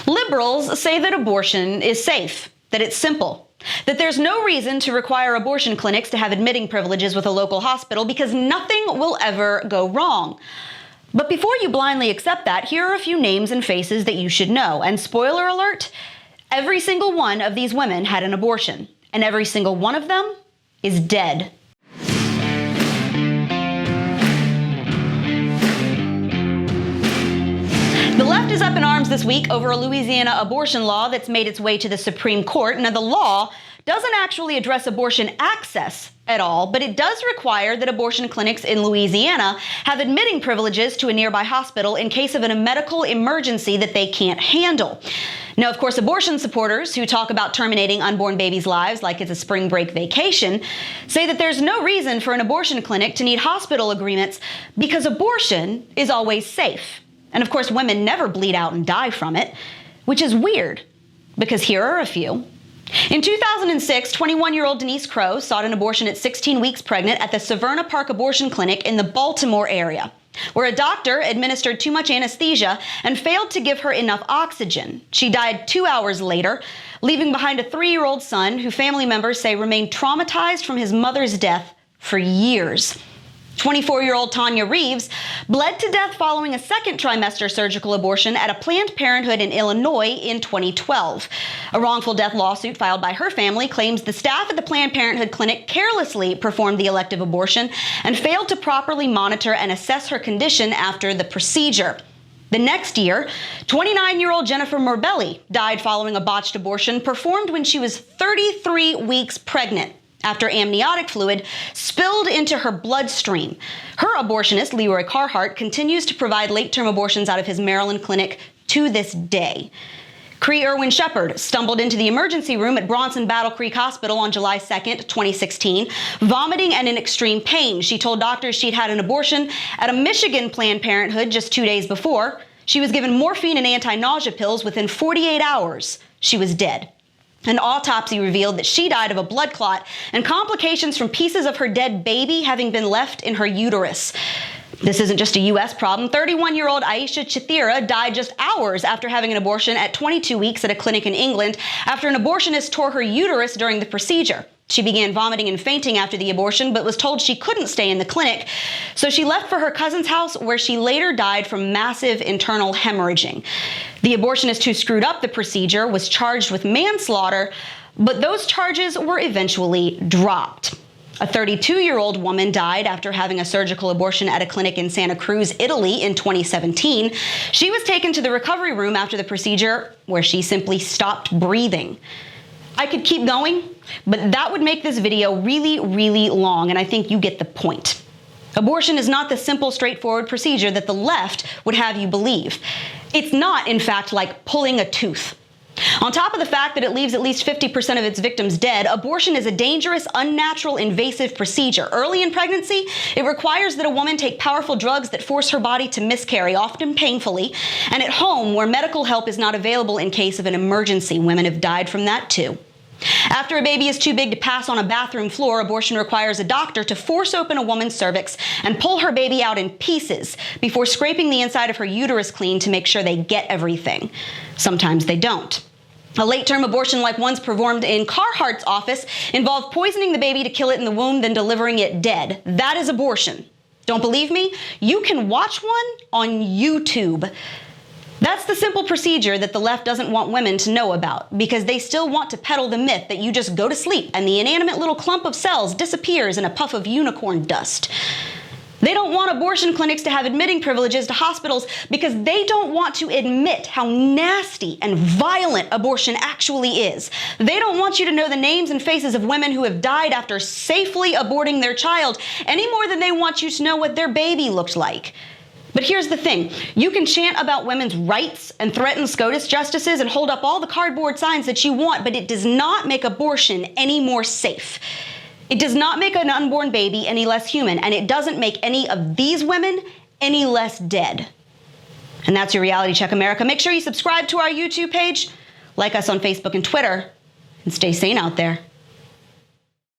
Liberals say that abortion is safe, that it's simple, that there's no reason to require abortion clinics to have admitting privileges with a local hospital because nothing will ever go wrong. But before you blindly accept that, here are a few names and faces that you should know. And spoiler alert, every single one of these women had an abortion, and every single one of them is dead. The left is up in arms this week over a Louisiana abortion law that's made its way to the Supreme Court. Now, the law doesn't actually address abortion access at all, but it does require that abortion clinics in Louisiana have admitting privileges to a nearby hospital in case of a medical emergency that they can't handle. Now, of course, abortion supporters who talk about terminating unborn babies' lives like it's a spring break vacation say that there's no reason for an abortion clinic to need hospital agreements because abortion is always safe. And of course, women never bleed out and die from it, which is weird, because here are a few. In 2006, 21-year-old Denise Crow sought an abortion at 16 weeks pregnant at the Severna Park Abortion Clinic in the Baltimore area, where a doctor administered too much anesthesia and failed to give her enough oxygen. She died 2 hours later, leaving behind a 3-year-old son who family members say remained traumatized from his mother's death for years. 24-year-old Tanya Reeves bled to death following a second trimester surgical abortion at a Planned Parenthood in Illinois in 2012. A wrongful death lawsuit filed by her family claims the staff at the Planned Parenthood clinic carelessly performed the elective abortion and failed to properly monitor and assess her condition after the procedure. The next year, 29-year-old Jennifer Morbelli died following a botched abortion performed when she was 33 weeks pregnant, after amniotic fluid spilled into her bloodstream. Her abortionist, Leroy Carhart, continues to provide late-term abortions out of his Maryland clinic to this day. Cree Irwin Shepard stumbled into the emergency room at Bronson Battle Creek Hospital on July 2nd, 2016, vomiting and in extreme pain. She told doctors she'd had an abortion at a Michigan Planned Parenthood just 2 days before. She was given morphine and anti-nausea pills. Within 48 hours, she was dead. An autopsy revealed that she died of a blood clot and complications from pieces of her dead baby having been left in her uterus. This isn't just a U.S. problem. 31-year-old Aisha Chithira died just hours after having an abortion at 22 weeks at a clinic in England after an abortionist tore her uterus during the procedure. She began vomiting and fainting after the abortion, but was told she couldn't stay in the clinic, so she left for her cousin's house, where she later died from massive internal hemorrhaging. The abortionist who screwed up the procedure was charged with manslaughter, but those charges were eventually dropped. A 32-year-old woman died after having a surgical abortion at a clinic in Santa Cruz, Italy in 2017. She was taken to the recovery room after the procedure, where she simply stopped breathing. I could keep going, but that would make this video really, really long, and I think you get the point. Abortion is not the simple, straightforward procedure that the left would have you believe. It's not, in fact, like pulling a tooth. On top of the fact that it leaves at least 50% of its victims dead, abortion is a dangerous, unnatural, invasive procedure. Early in pregnancy, it requires that a woman take powerful drugs that force her body to miscarry, often painfully. And at home, where medical help is not available in case of an emergency, women have died from that too. After a baby is too big to pass on a bathroom floor, abortion requires a doctor to force open a woman's cervix and pull her baby out in pieces before scraping the inside of her uterus clean to make sure they get everything. Sometimes they don't. A late-term abortion like ones performed in Carhart's office involved poisoning the baby to kill it in the womb, then delivering it dead. That is abortion. Don't believe me? You can watch one on YouTube. That's the simple procedure that the left doesn't want women to know about, because they still want to peddle the myth that you just go to sleep and the inanimate little clump of cells disappears in a puff of unicorn dust. They don't want abortion clinics to have admitting privileges to hospitals because they don't want to admit how nasty and violent abortion actually is. They don't want you to know the names and faces of women who have died after safely aborting their child any more than they want you to know what their baby looked like. But here's the thing. You can chant about women's rights and threaten SCOTUS justices and hold up all the cardboard signs that you want, but it does not make abortion any more safe. It does not make an unborn baby any less human, and it doesn't make any of these women any less dead. And that's your Reality Check America. Make sure you subscribe to our YouTube page, like us on Facebook and Twitter, and stay sane out there.